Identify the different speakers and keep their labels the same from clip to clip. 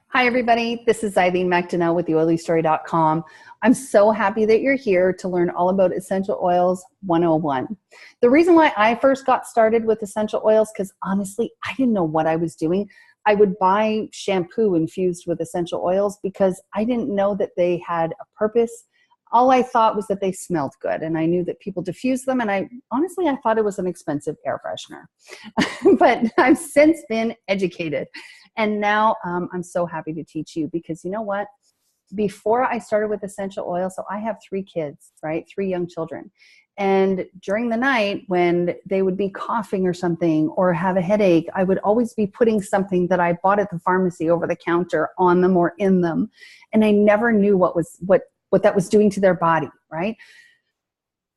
Speaker 1: Hi, everybody. This is Eileen McDonnell with theoilystory.com. I'm so happy that you're here to learn all about Essential Oils 101. The reason why I first got started with essential oils, because honestly, I didn't know what I was doing. I would buy shampoo infused with essential oils because I didn't know that they had a purpose. All I thought was that they smelled good, and I knew that people diffused them, and I thought it was an expensive air freshener. But I've since been educated. And now I'm so happy to teach you because you know what? Before I started with essential oil, so I have 3 kids, right? 3 young children. And during the night when they would be coughing or something or have a headache, I would always be putting something that I bought at the pharmacy over the counter on them or in them. And I never knew what that was doing to their body, right?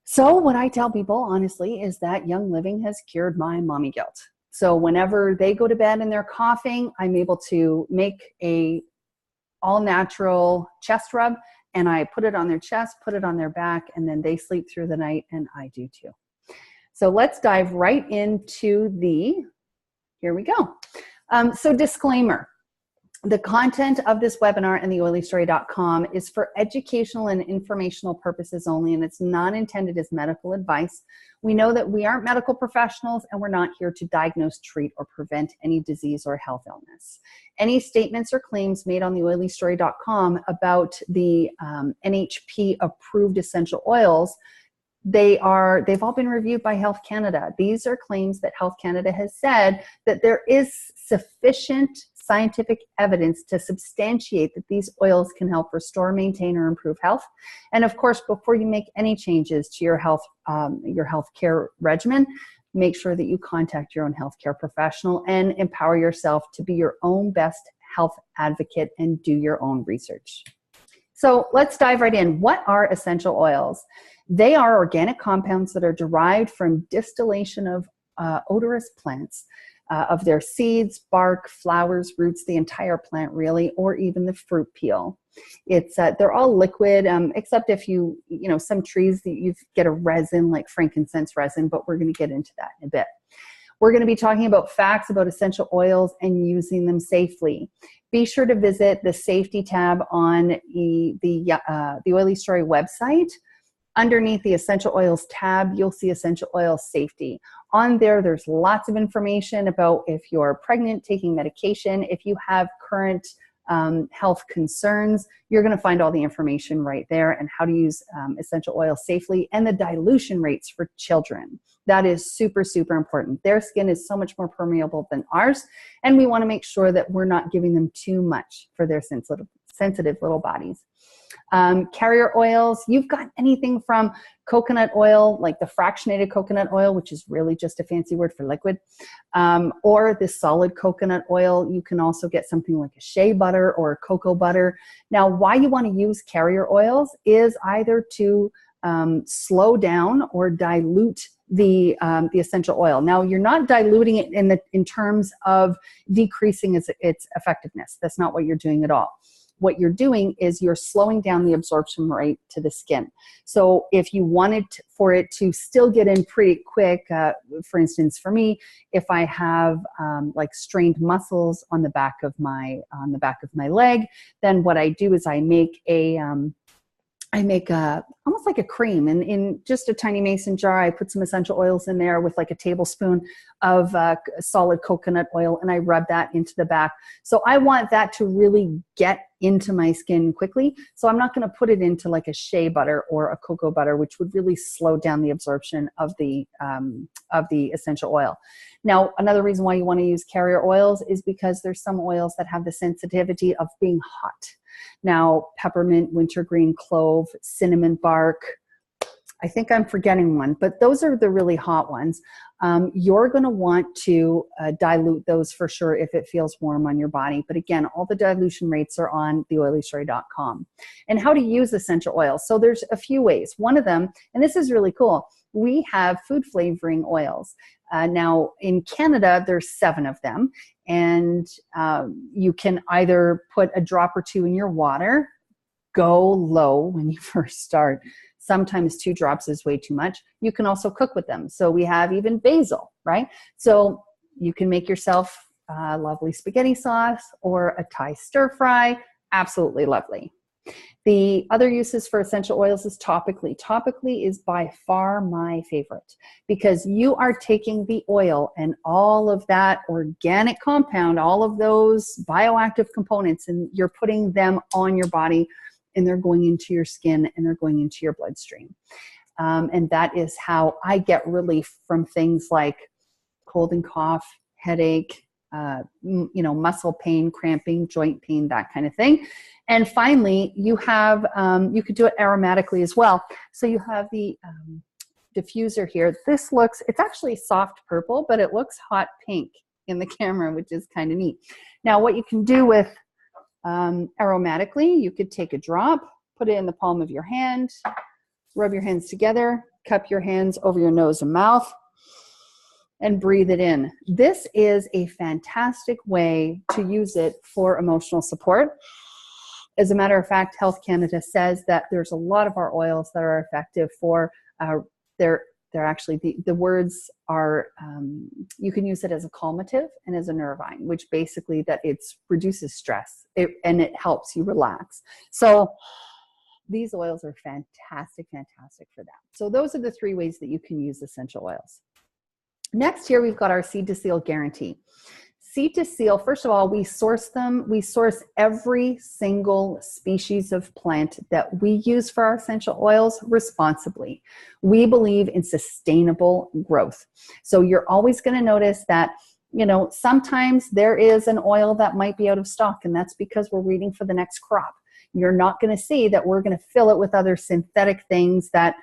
Speaker 1: So what I tell people, honestly, is that Young Living has cured my mommy guilt. So whenever they go to bed and they're coughing, I'm able to make a all-natural chest rub, and I put it on their chest, put it on their back, and then they sleep through the night, and I do too. So let's dive right into here we go. So disclaimer. The content of this webinar and theoilystory.com is for educational and informational purposes only, and it's not intended as medical advice. We know that we aren't medical professionals, and we're not here to diagnose, treat, or prevent any disease or health illness. Any statements or claims made on theoilystory.com about the NHP-approved essential oils, they've all been reviewed by Health Canada. These are claims that Health Canada has said that there is sufficient scientific evidence to substantiate that these oils can help restore, maintain, or improve health. And of course, before you make any changes to your health care regimen, make sure that you contact your own healthcare professional and empower yourself to be your own best health advocate and do your own research. So let's dive right in. What are essential oils? They are organic compounds that are derived from distillation of odorous plants, of their seeds, bark, flowers, roots, the entire plant really, or even the fruit peel. They're all liquid, except if some trees that you get a resin like frankincense resin, but we're going to get into that in a bit. We're going to be talking about facts about essential oils and using them safely. Be sure to visit the safety tab on the Oily Story website. Underneath the Essential Oils tab, you'll see Essential Oil Safety. On there, there's lots of information about if you're pregnant, taking medication, if you have current health concerns, you're going to find all the information right there and how to use essential oil safely and the dilution rates for children. That is super, super important. Their skin is so much more permeable than ours, and we want to make sure that we're not giving them too much for their sensitive little bodies. Carrier oils, you've got anything from coconut oil, like the fractionated coconut oil, which is really just a fancy word for liquid, or the solid coconut oil. You can also get something like a shea butter or a cocoa butter. Now, why you want to use carrier oils is either to slow down or dilute the essential oil. Now, you're not diluting it in terms of decreasing its effectiveness. That's not what you're doing at all. What you're doing is you're slowing down the absorption rate to the skin. So if you wanted for it to still get in pretty quick, for instance, for me, if I have like strained muscles on the back of my leg, then what I do is I make almost like a cream in just a tiny mason jar. I put some essential oils in there with like a tablespoon of solid coconut oil, and I rub that into the back. So I want that to really get into my skin quickly. So I'm not going to put it into like a shea butter or a cocoa butter, which would really slow down the absorption of the essential oil. Now, another reason why you want to use carrier oils is because there's some oils that have the sensitivity of being hot. Now, peppermint, wintergreen, clove, cinnamon bark, I think I'm forgetting one, but those are the really hot ones. You're going to want to dilute those for sure if it feels warm on your body. But again, all the dilution rates are on theoilystory.com. And how to use essential oils. So there's a few ways. One of them, and this is really cool, we have food flavoring oils. Now, in Canada, there's 7 of them. And you can either put a drop or 2 in your water, go low when you first start. Sometimes 2 drops is way too much. You can also cook with them. So we have even basil, right? So you can make yourself lovely spaghetti sauce or a Thai stir fry. Absolutely lovely. The other uses for essential oils is topically. Topically is by far my favorite because you are taking the oil and all of that organic compound, all of those bioactive components, and you're putting them on your body, and they're going into your skin and they're going into your bloodstream. And that is how I get relief from things like cold and cough, headache, muscle pain, cramping, joint pain, that kind of thing. And finally, you have, you could do it aromatically as well. So you have the diffuser here. This looks, it's actually soft purple, but it looks hot pink in the camera, which is kind of neat. Now, what you can do with aromatically, you could take a drop, put it in the palm of your hand, rub your hands together, cup your hands over your nose and mouth, and breathe it in. This is a fantastic way to use it for emotional support. As a matter of fact, Health Canada says that there's a lot of our oils that are effective for, they're actually, the words are, you can use it as a calmative and as a nervine, which basically that it reduces stress and it helps you relax. So these oils are fantastic for that. So those are the 3 ways that you can use essential oils. Next here, we've got our seed to seal guarantee. Seed to seal, first of all, we source them. We source every single species of plant that we use for our essential oils responsibly. We believe in sustainable growth. So you're always going to notice that, sometimes there is an oil that might be out of stock, and that's because we're waiting for the next crop. You're not going to see that we're going to fill it with other synthetic things that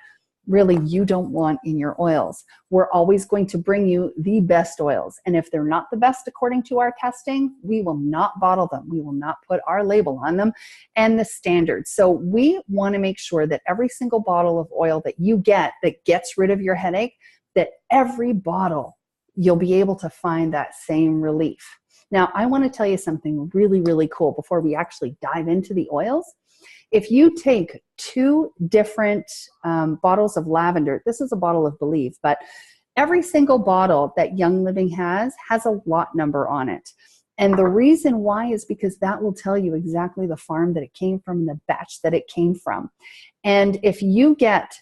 Speaker 1: really you don't want in your oils. We're always going to bring you the best oils. And if they're not the best according to our testing, we will not bottle them. We will not put our label on them and the standards. So we want to make sure that every single bottle of oil that you get that gets rid of your headache, that every bottle you'll be able to find that same relief. Now, I want to tell you something really, really cool before we actually dive into the oils. If you take 2 different bottles of lavender, this is a bottle of Believe, but every single bottle that Young Living has a lot number on it. And the reason why is because that will tell you exactly the farm that it came from and the batch that it came from. And if you get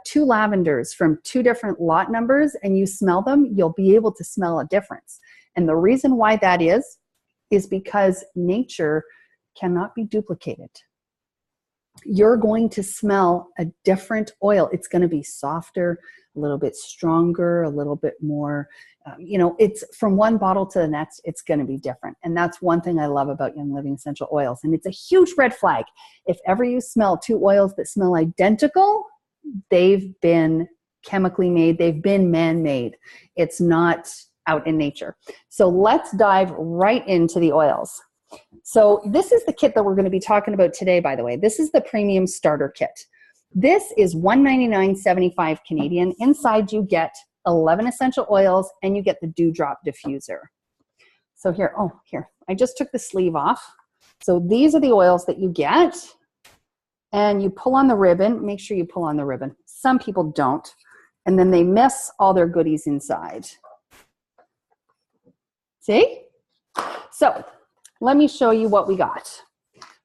Speaker 1: 2 lavenders from 2 different lot numbers and you smell them, you'll be able to smell a difference. And the reason why that is because nature cannot be duplicated. You're going to smell a different oil. It's going to be softer, a little bit stronger, a little bit more, it's from one bottle to the next, it's going to be different. And that's one thing I love about Young Living essential oils. And it's a huge red flag. If ever you smell 2 oils that smell identical, they've been chemically made, they've been man-made. It's not out in nature. So let's dive right into the oils. So this is the kit that we're going to be talking about today, by the way. This is the premium starter kit. This is $199.75 Canadian. Inside you get 11 essential oils and you get the Dewdrop diffuser. So here, I just took the sleeve off. So these are the oils that you get, and you pull on the ribbon. Make sure you pull on the ribbon. Some people don't, and then they miss all their goodies inside. See? So let me show you what we got.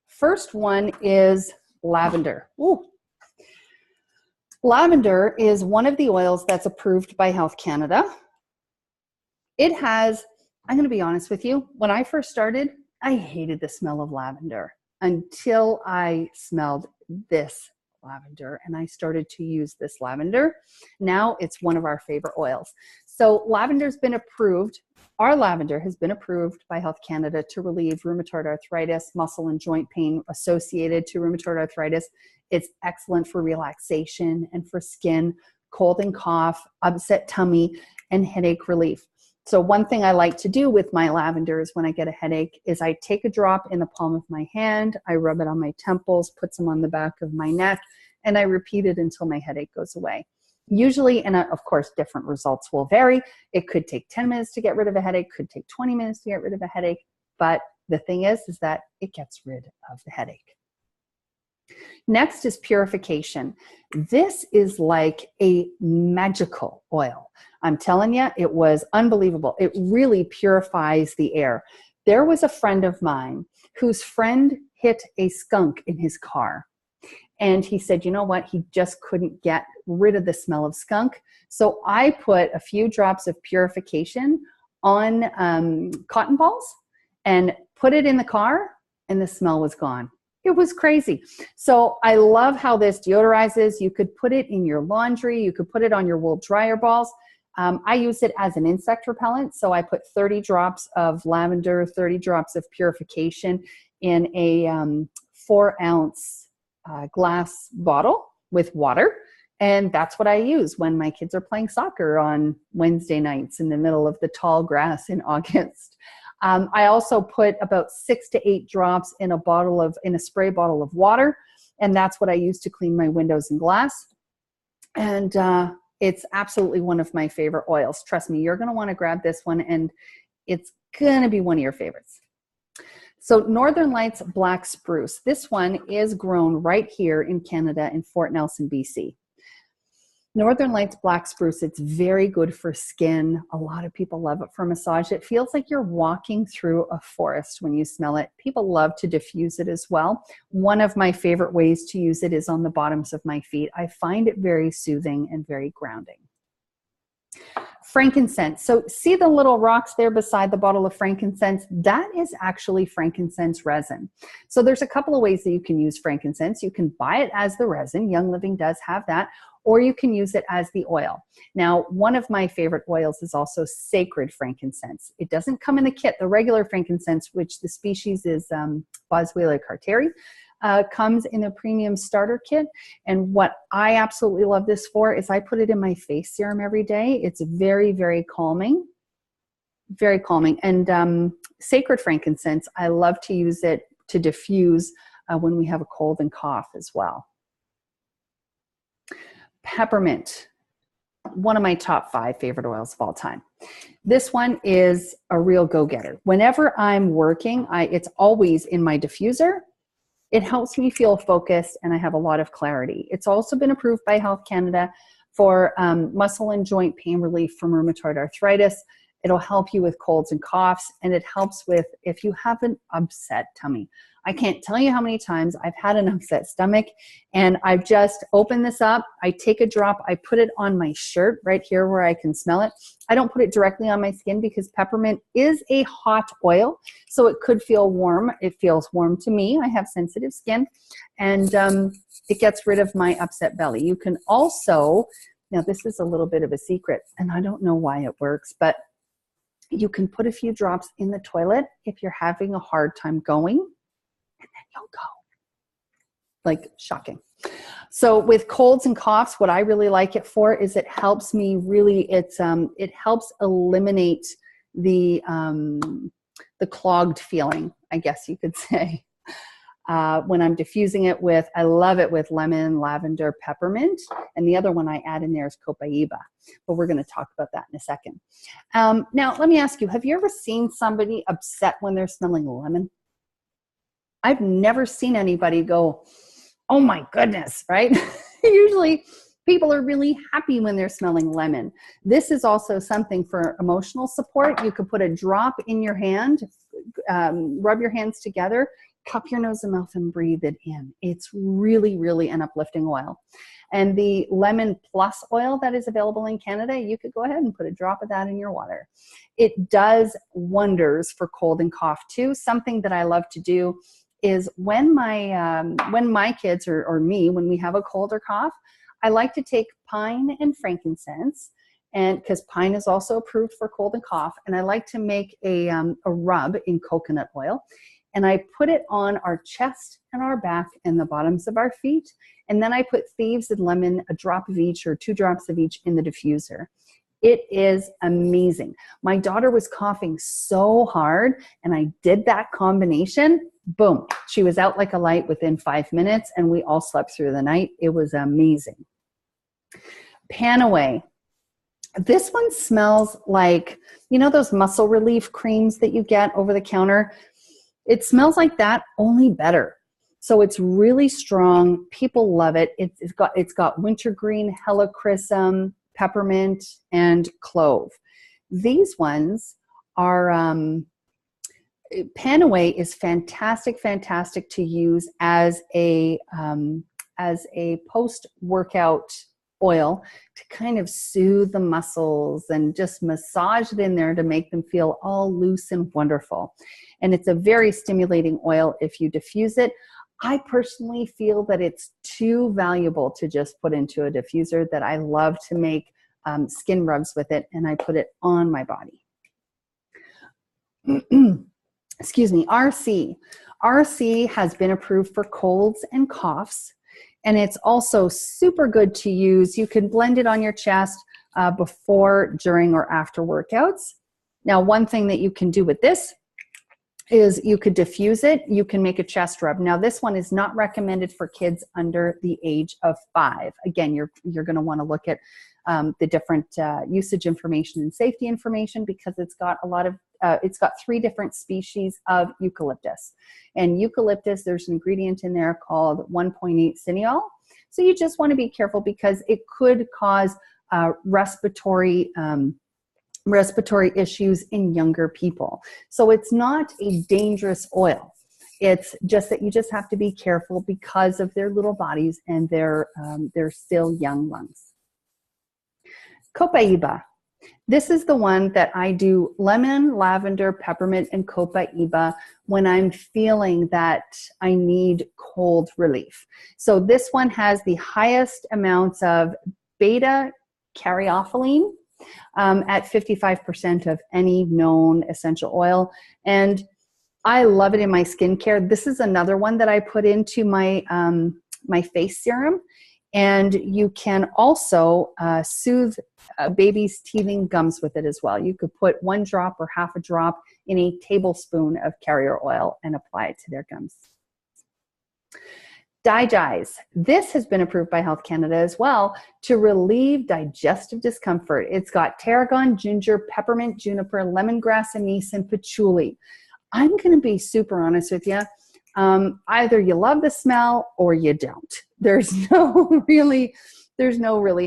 Speaker 1: First one is lavender. Ooh. Lavender is one of the oils that's approved by Health Canada. It has, I'm going to be honest with you, when I first started, I hated the smell of lavender until I smelled this lavender and I started to use this lavender. Now it's one of our favorite oils. So lavender's been approved. Our lavender has been approved by Health Canada to relieve rheumatoid arthritis, muscle and joint pain associated to rheumatoid arthritis. It's excellent for relaxation and for skin, cold and cough, upset tummy, and headache relief. So one thing I like to do with my lavenders when I get a headache is I take a drop in the palm of my hand, I rub it on my temples, put some on the back of my neck, and I repeat it until my headache goes away. Usually, and of course, different results will vary. It could take 10 minutes to get rid of a headache, could take 20 minutes to get rid of a headache. But the thing is that it gets rid of the headache. Next is purification. This is like a magical oil. I'm telling you, it was unbelievable. It really purifies the air. There was a friend of mine whose friend hit a skunk in his car. And he said, you know what? He just couldn't get rid of the smell of skunk. So I put a few drops of purification on cotton balls and put it in the car, and the smell was gone. It was crazy. So I love how this deodorizes. You could put it in your laundry. You could put it on your wool dryer balls. I use it as an insect repellent. So I put 30 drops of lavender, 30 drops of purification in a 4-ounce glass bottle with water. And that's what I use when my kids are playing soccer on Wednesday nights in the middle of the tall grass in August. I also put about 6 to 8 drops in a spray bottle of water. And that's what I use to clean my windows and glass. And it's absolutely one of my favorite oils. Trust me, you're going to want to grab this one, and it's going to be one of your favorites. So Northern Lights Black Spruce. This one is grown right here in Canada in Fort Nelson, BC. Northern Lights Black Spruce, it's very good for skin. A lot of people love it for massage. It feels like you're walking through a forest when you smell it. People love to diffuse it as well. One of my favorite ways to use it is on the bottoms of my feet. I find it very soothing and very grounding. Frankincense. So see the little rocks there beside the bottle of frankincense? That is actually frankincense resin. So there's a couple of ways that you can use frankincense. You can buy it as the resin. Young Living does have that. Or you can use it as the oil. Now, one of my favorite oils is also sacred frankincense. It doesn't come in the kit. The regular frankincense, which the species is Boswellia carteri, comes in a premium starter kit. And what I absolutely love this for is I put it in my face serum every day. It's very, very calming. Very calming. And sacred frankincense, I love to use it to diffuse when we have a cold and cough as well. Peppermint, one of my top 5 favorite oils of all time. This one is a real go-getter. Whenever I'm working, it's always in my diffuser. It helps me feel focused, and I have a lot of clarity. It's also been approved by Health Canada for muscle and joint pain relief from rheumatoid arthritis. It'll help you with colds and coughs, and it helps with if you have an upset tummy. I can't tell you how many times I've had an upset stomach, and I've just opened this up. I take a drop, I put it on my shirt right here where I can smell it. I don't put it directly on my skin because peppermint is a hot oil, so it could feel warm. It feels warm to me. I have sensitive skin, and it gets rid of my upset belly. You can also, now this is a little bit of a secret, and I don't know why it works, but you can put a few drops in the toilet if you're having a hard time going, and then you'll go. Like, shocking. So with colds and coughs, what I really like it for is it helps me really, it helps eliminate the clogged feeling, I guess you could say. When I'm diffusing it with, I love it with lemon, lavender, peppermint, and the other one I add in there is copaiba, but we're going to talk about that in a second. Now, let me ask you, have you ever seen somebody upset when they're smelling lemon? I've never seen anybody go, oh my goodness, right? Usually people are really happy when they're smelling lemon. This is also something for emotional support. You could put a drop in your hand, rub your hands together, cup your nose and mouth and breathe it in. It's really, really an uplifting oil. And the Lemon Plus oil that is available in Canada, you could go ahead and put a drop of that in your water. It does wonders for cold and cough too. Something that I love to do is when my kids or me, when we have a cold or cough, I like to take pine and frankincense, and because pine is also approved for cold and cough, and I like to make a rub in coconut oil. And I put it on our chest and our back and the bottoms of our feet. And then I put thieves and lemon, a drop of each or 2 drops of each in the diffuser. It is amazing. My daughter was coughing so hard, and I did that combination. Boom. She was out like a light within 5 minutes, and we all slept through the night. It was amazing. Panaway. This one smells like, you know, those muscle relief creams that you get over the counter? It smells like that, only better. So it's really strong. People love it. It's got wintergreen, helichrysum, peppermint, and clove. These ones are Panaway is fantastic to use as a post-workout oil to kind of soothe the muscles and just massage it in there to make them feel all loose and wonderful. And it's a very stimulating oil if you diffuse it. I personally feel that it's too valuable to just put into a diffuser, that I love to make skin rubs with it, and I put it on my body. Excuse me, RC. RC has been approved for colds and coughs, and it's also super good to use. You can blend it on your chest before, during, or after workouts. Now, one thing that you can do with this is you could diffuse it. You can make a chest rub. Now, this one is not recommended for kids under the age of 5. Again, you're going to want to look at the different usage information and safety information, because it's got a lot of it's got 3 different species of eucalyptus. And eucalyptus, there's an ingredient in there called 1.8 cineol. So you just want to be careful, because it could cause respiratory issues in younger people. So it's not a dangerous oil. It's just that you just have to be careful because of their little bodies and their still young lungs. Copaiba. This is the one that I do lemon, lavender, peppermint, and copaiba when I'm feeling that I need cold relief. So this one has the highest amounts of beta caryophyllene at 55% of any known essential oil. And I love it in my skincare. This is another one that I put into my, my face serum. And you can also soothe babies' teething gums with it as well. You could put 1 drop or half a drop in a tablespoon of carrier oil and apply it to their gums. Digize. This has been approved by Health Canada as well to relieve digestive discomfort. It's got tarragon, ginger, peppermint, juniper, lemongrass, anise, and patchouli. I'm going to be super honest with you. Either you love the smell or you don't. There's no really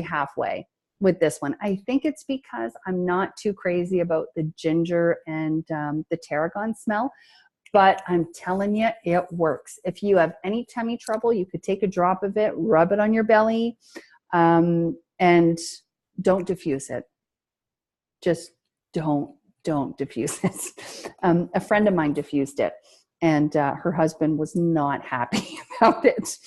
Speaker 1: halfway with this one. I think it's because I'm not too crazy about the ginger and the tarragon smell, but I'm telling you, it works. If you have any tummy trouble, you could take a drop of it, rub it on your belly, and don't diffuse it. Just don't diffuse it. A friend of mine diffused it, and her husband was not happy about it.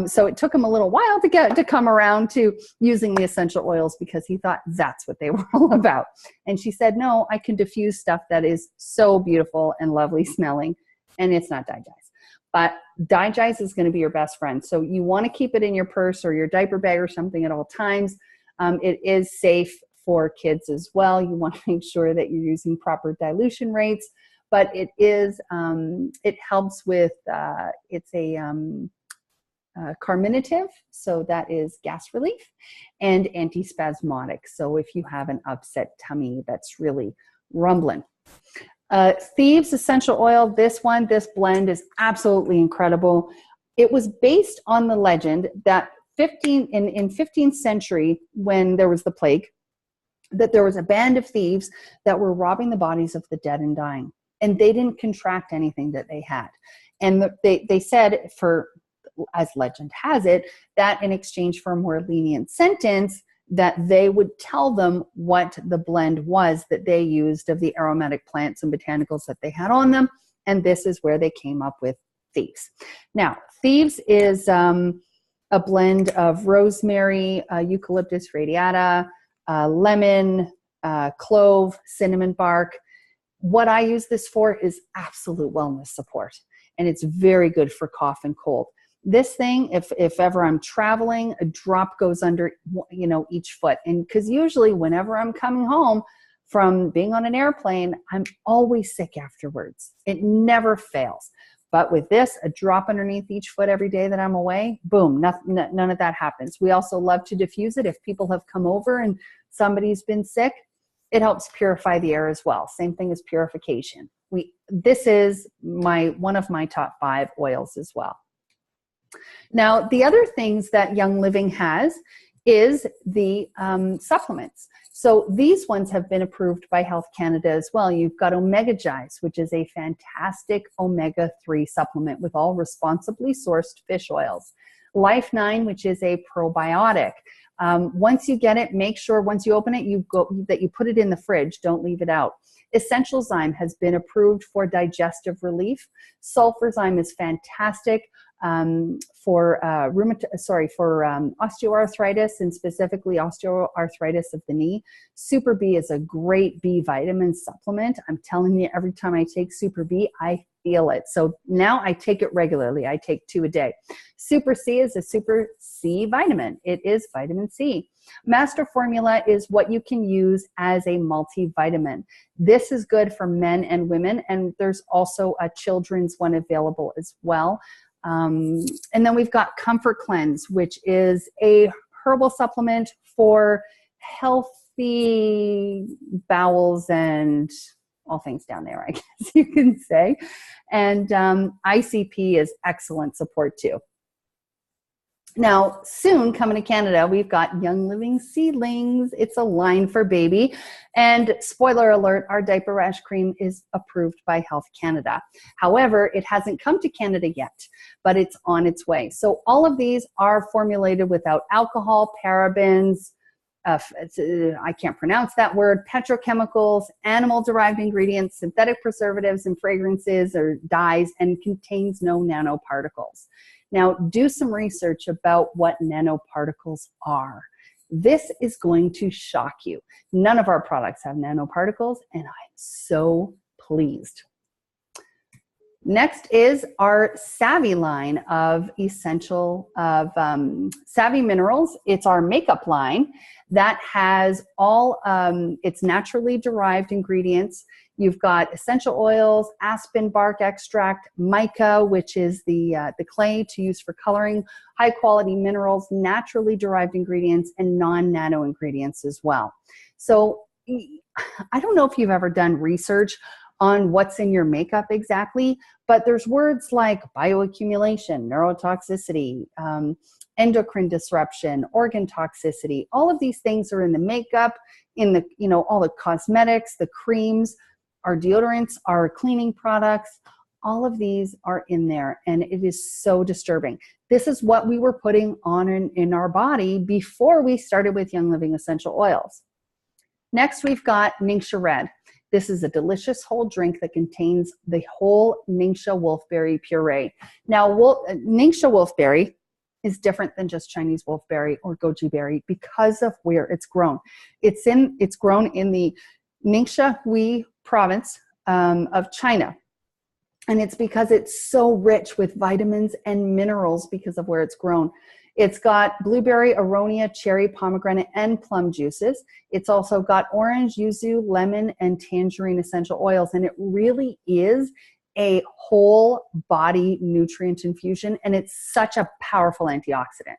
Speaker 1: So it took him a little while to come around to using the essential oils, because he thought that's what they were all about. And she said, no, I can diffuse stuff that is so beautiful and lovely smelling, and it's not Digize. But Digize is going to be your best friend. So you want to keep it in your purse or your diaper bag or something at all times. It is safe for kids as well. You want to make sure that you're using proper dilution rates. But it is, it helps with, it's a carminative, so that is gas relief, and antispasmodic. So if you have an upset tummy that's really rumbling. Thieves Essential Oil, this blend is absolutely incredible. It was based on the legend that in 15th century, when there was the plague, that there was a band of thieves that were robbing the bodies of the dead and dying. And they didn't contract anything that they had. And they said, as legend has it, that in exchange for a more lenient sentence, that they would tell them what the blend was that they used of the aromatic plants and botanicals that they had on them. And this is where they came up with Thieves. Now, Thieves is a blend of rosemary, eucalyptus radiata, lemon, clove, cinnamon bark. What I use this for is absolute wellness support, and it's very good for cough and cold. This thing, if ever I'm traveling, a drop goes under, each foot. And because usually whenever I'm coming home from being on an airplane, I'm always sick afterwards. It never fails. But with this, a drop underneath each foot every day that I'm away, boom, none of that happens. We also love to diffuse it. If people have come over and somebody's been sick, it helps purify the air as well. Same thing as purification. This is one of my top 5 oils as well. Now, the other things that Young Living has is the supplements. So these ones have been approved by Health Canada as well. You've got Omega Gize, which is a fantastic omega-3 supplement with all responsibly sourced fish oils. Life 9, which is a probiotic. Once you get it, make sure once you open it, that you put it in the fridge. Don't leave it out. Essential Zyme has been approved for digestive relief. Sulfurzyme is fantastic for osteoarthritis, and specifically osteoarthritis of the knee. Super B is a great B vitamin supplement. I'm telling you, every time I take Super B, I feel it. So now I take it regularly. I take 2 a day. Super C is a Super C vitamin. It is vitamin C. Master Formula is what you can use as a multivitamin. This is good for men and women, and there's also a children's one available as well. And then we've got Comfort Cleanse, which is a herbal supplement for healthy bowels and all things down there, I guess you can say. And ICP is excellent support too. Now, soon coming to Canada, we've got Young Living Seedlings. It's a line for baby. And spoiler alert, our diaper rash cream is approved by Health Canada. However, it hasn't come to Canada yet, but it's on its way. So all of these are formulated without alcohol, parabens, I can't pronounce that word, petrochemicals, animal-derived ingredients, synthetic preservatives and fragrances or dyes, and contains no nanoparticles. Now, do some research about what nanoparticles are. This is going to shock you. None of our products have nanoparticles, and I'm so pleased. Next is our Savvy line of Savvy Minerals. It's our makeup line that has all its naturally derived ingredients. You've got essential oils, aspen bark extract, mica, which is the clay to use for coloring, high quality minerals, naturally derived ingredients, and non-nano ingredients as well. So I don't know if you've ever done research on what's in your makeup exactly, but there's words like bioaccumulation, neurotoxicity, endocrine disruption, organ toxicity. All of these things are in the makeup, in the, all the cosmetics, the creams, our deodorants, our cleaning products. All of these are in there, and it is so disturbing. This is what we were putting on in our body before we started with Young Living essential oils. Next, we've got Ningxia Red. This is a delicious whole drink that contains the whole Ningxia wolfberry puree. Now, Ningxia wolfberry is different than just Chinese wolfberry or goji berry because of where it's grown. It's grown in the Ningxia Hui province of China. And it's because it's so rich with vitamins and minerals because of where it's grown. It's got blueberry, aronia, cherry, pomegranate, and plum juices. It's also got orange, yuzu, lemon, and tangerine essential oils. And it really is a whole body nutrient infusion, and it's such a powerful antioxidant.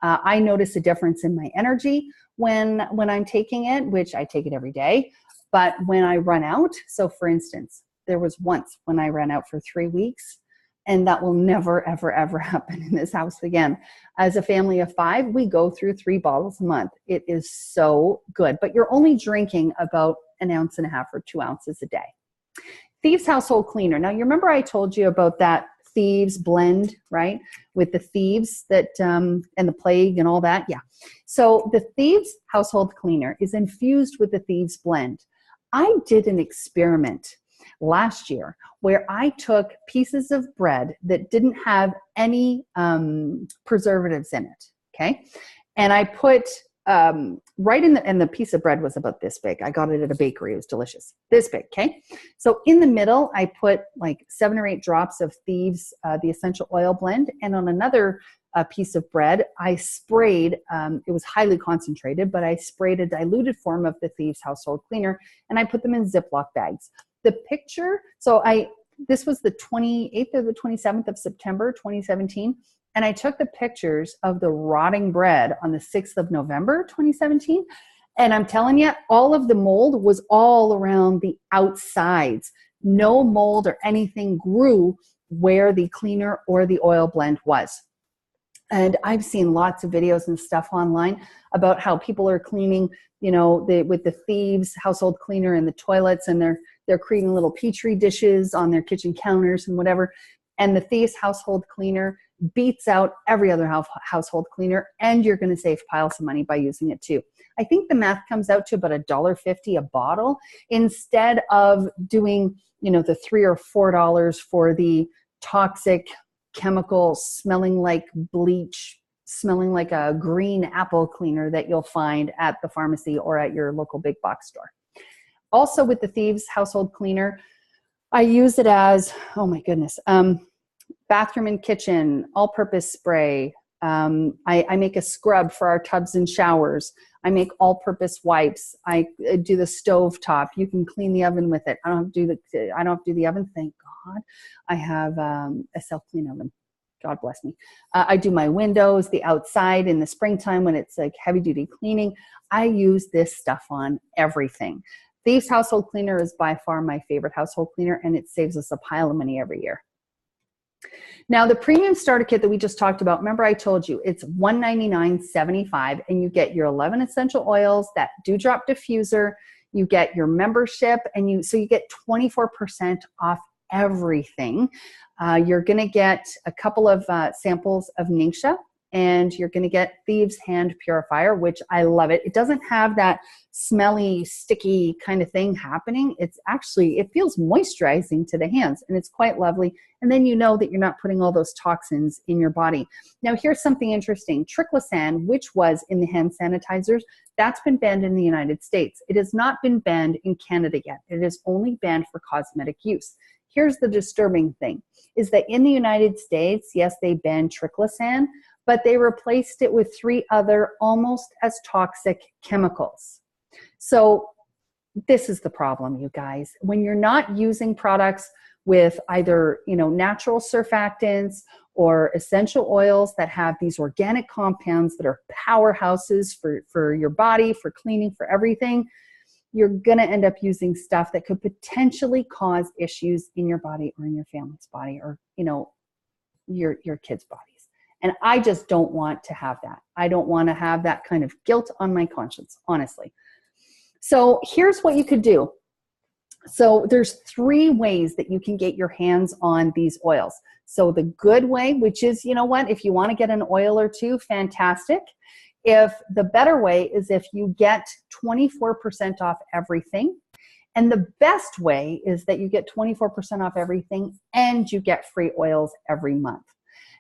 Speaker 1: I notice a difference in my energy when I'm taking it, which I take it every day. But when I run out, so for instance, there was once when I ran out for 3 weeks, and that will never, ever, ever happen in this house again. As a family of 5, we go through 3 bottles a month. It is so good, but you're only drinking about 1.5 ounces or 2 ounces a day. Thieves Household Cleaner. Now, you remember I told you about that Thieves blend, right? With the thieves that, and the plague and all that. Yeah. So the Thieves Household Cleaner is infused with the Thieves blend. I did an experiment last year where I took pieces of bread that didn't have any preservatives in it, okay? And I put right in and the piece of bread was about this big. I got it at a bakery. It was delicious. This big, okay? So in the middle, I put like 7 or 8 drops of Thieves, the essential oil blend, and on another piece of bread, I sprayed, it was highly concentrated, but I sprayed a diluted form of the Thieves Household Cleaner, and I put them in Ziploc bags. The picture, this was the 28th or the 27th of September, 2017, and I took the pictures of the rotting bread on the 6th of November, 2017, and I'm telling you, all of the mold was all around the outsides. No mold or anything grew where the cleaner or the oil blend was. And I've seen lots of videos and stuff online about how people are cleaning, you know, with the Thieves household cleaner in the toilets, and they're creating little petri dishes on their kitchen counters and whatever. And the Thieves household cleaner beats out every other household cleaner, and you're going to save piles of money by using it too. I think the math comes out to about $1.50 a bottle, instead of doing, you know, the $3 or $4 for the toxic chemical smelling like bleach, smelling like a green apple cleaner that you'll find at the pharmacy or at your local big box store. Also with the Thieves household cleaner, I use it as, oh my goodness, bathroom and kitchen, all-purpose spray. I make a scrub for our tubs and showers. I make all-purpose wipes. I do the stove top. You can clean the oven with it. I don't have to do the oven, thank God. I have a self-clean oven. God bless me. I do my windows, the outside in the springtime when it's like heavy-duty cleaning. I use this stuff on everything. Thieves household cleaner is by far my favorite household cleaner, and it saves us a pile of money every year. Now, the premium starter kit that we just talked about, remember I told you it's $199.75, and you get your 11 essential oils, that dewdrop diffuser, you get your membership, and so you get 24% off everything. You're going to get a couple of samples of Ningxia, and you're going to get Thieves hand purifier, which I love it. It doesn't have that smelly, sticky kind of thing happening. It's actually, it feels moisturizing to the hands, and it's quite lovely. And then you know that you're not putting all those toxins in your body. Now, here's something interesting. Triclosan, which was in the hand sanitizers, that's been banned in the United States. It has not been banned in Canada yet. It is only banned for cosmetic use. Here's the disturbing thing, is that in the United States, yes, they banned triclosan, but they replaced it with 3 other almost as toxic chemicals. So this is the problem, you guys. When you're not using products with either, you know, natural surfactants or essential oils that have these organic compounds that are powerhouses for your body, for cleaning, for everything, you're going to end up using stuff that could potentially cause issues in your body or in your family's body, or, you know, your kids' bodies. And I just don't want to have that. I don't want to have that kind of guilt on my conscience, honestly. So here's what you could do. So there's 3 ways that you can get your hands on these oils. So the good way, which is, you know what, if you want to get an oil or 2, fantastic. If the better way is if you get 24% off everything. And the best way is that you get 24% off everything and you get free oils every month.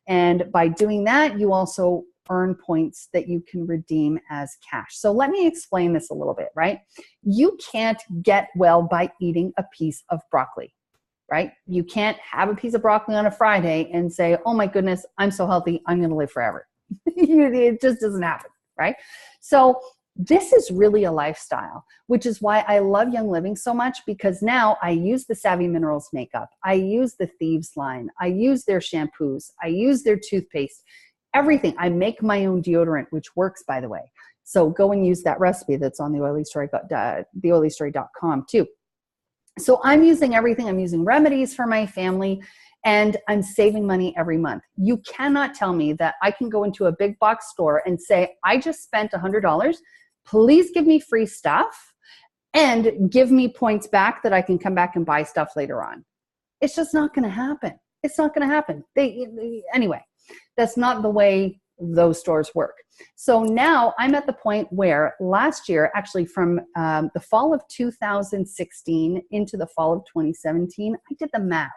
Speaker 1: And by doing that, you also earn points that you can redeem as cash. So let me explain this a little bit, right? You can't get well by eating a piece of broccoli, right? You can't have a piece of broccoli on a Friday and say, oh my goodness, I'm so healthy, I'm going to live forever. It just doesn't happen, right? So this is really a lifestyle, which is why I love Young Living so much, because now I use the Savvy Minerals makeup. I use the Thieves line. I use their shampoos. I use their toothpaste, everything. I make my own deodorant, which works, by the way. So go and use that recipe that's on theoilystory.com too. So I'm using everything. I'm using remedies for my family, and I'm saving money every month. You cannot tell me that I can go into a big box store and say, I just spent $100. Please give me free stuff and give me points back that I can come back and buy stuff later on. It's just not going to happen. It's not going to happen. Anyway, that's not the way those stores work. So now I'm at the point where last year, actually from the fall of 2016 into the fall of 2017, I did the math.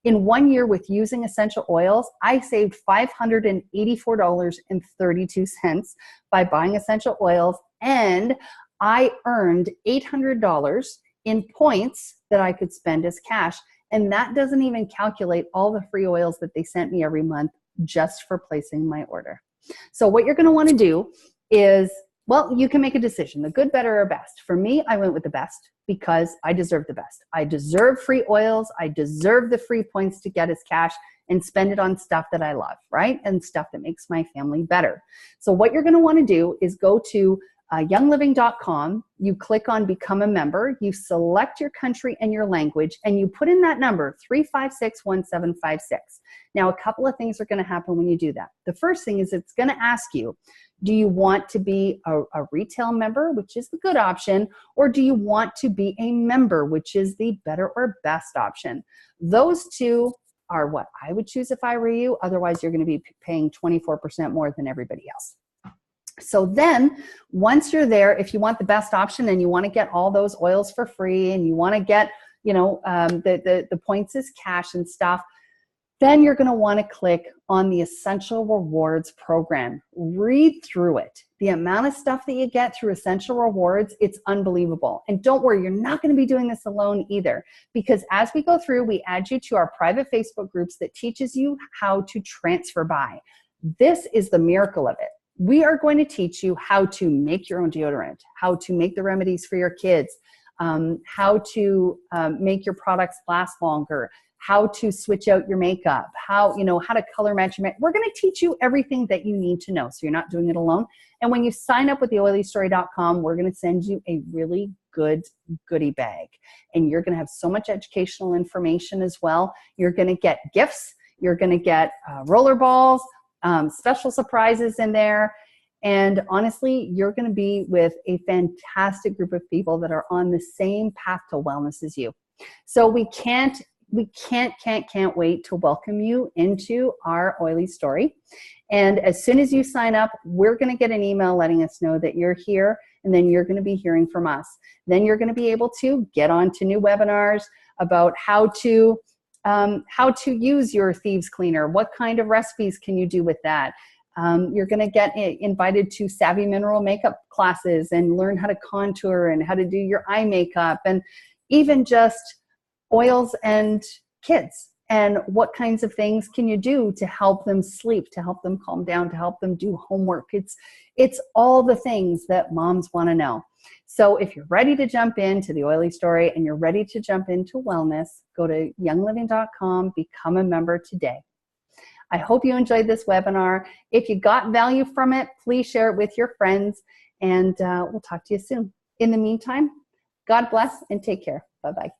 Speaker 1: In 1 year with using essential oils, I saved $584.32 by buying essential oils, and I earned $800 in points that I could spend as cash. And that doesn't even calculate all the free oils that they sent me every month just for placing my order. So what you're going to want to do is, well, you can make a decision, the good, better, or best. For me, I went with the best because I deserve the best. I deserve free oils. I deserve the free points to get as cash and spend it on stuff that I love, right? And stuff that makes my family better. So what you're going to want to do is go to youngliving.com, you click on become a member, you select your country and your language, and you put in that number 3561756. Now, a couple of things are going to happen when you do that. The first thing is it's going to ask you, do you want to be a retail member, which is the good option, or do you want to be a member, which is the better or best option? Those two are what I would choose if I were you. Otherwise, you're going to be paying 24% more than everybody else. So then once you're there, if you want the best option and you want to get all those oils for free and you want to get, the points as cash and stuff, then you're going to want to click on the Essential Rewards program. Read through it. The amount of stuff that you get through Essential Rewards, it's unbelievable. And don't worry, you're not going to be doing this alone either, because as we go through, we add you to our private Facebook groups that teaches you how to transfer buy. This is the miracle of it. We are going to teach you how to make your own deodorant, how to make the remedies for your kids, how to make your products last longer, how to switch out your makeup, how to color match your makeup. We're going to teach you everything that you need to know, so you're not doing it alone. And when you sign up with theoilystory.com, we're going to send you a really good goodie bag. And you're going to have so much educational information as well. You're going to get gifts. You're going to get roller balls, special surprises in there. And honestly, you're going to be with a fantastic group of people that are on the same path to wellness as you. So we can't wait to welcome you into our Oily Story. And as soon as you sign up, we're going to get an email letting us know that you're here, and then you're going to be hearing from us. Then you're going to be able to get on to new webinars about how to use your Thieves Cleaner. What kind of recipes can you do with that? You're going to get invited to Savvy Mineral makeup classes and learn how to contour and how to do your eye makeup, and even just oils and kids, and what kinds of things can you do to help them sleep, to help them calm down, to help them do homework. It's all the things that moms want to know. So if you're ready to jump into the Oily Story and you're ready to jump into wellness, go to youngliving.com, become a member today. I hope you enjoyed this webinar. If you got value from it, please share it with your friends, and we'll talk to you soon. In the meantime, God bless and take care. Bye-bye.